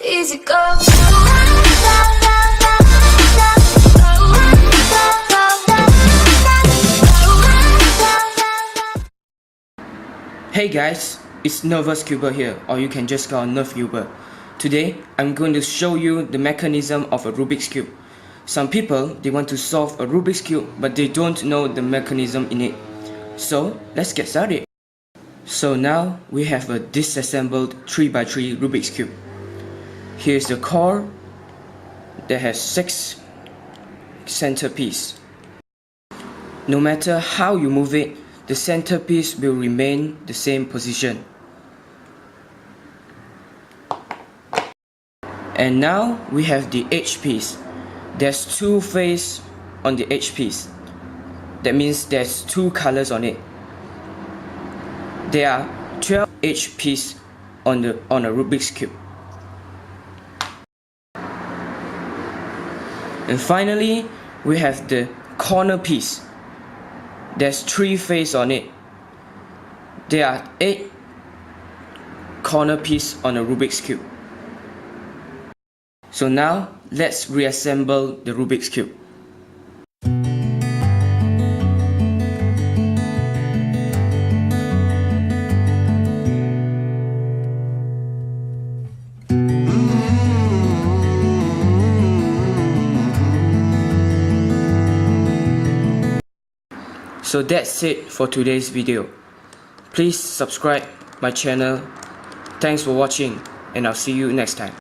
easy go. Hey guys, it's Nervous Cuber here, or you can just call Nerf Cuber. Today, I'm going to show you the mechanism of a Rubik's Cube. Some people, they want to solve a Rubik's Cube, but they don't know the mechanism in it. So, let's get started. So now, we have a disassembled 3x3 Rubik's Cube. Here's the core that has 6 centerpieces. No matter how you move it, the centerpiece will remain the same position. And now we have the edge piece. There's 2 faces on the edge piece. That means there's 2 colors on it. There are 12 edge pieces on a Rubik's Cube. And finally, we have the corner piece. There's 3 faces on it. There are 8 corner pieces on a Rubik's Cube. So now, let's reassemble the Rubik's Cube. So that's it for today's video. Please subscribe my channel. Thanks for watching, and I'll see you next time.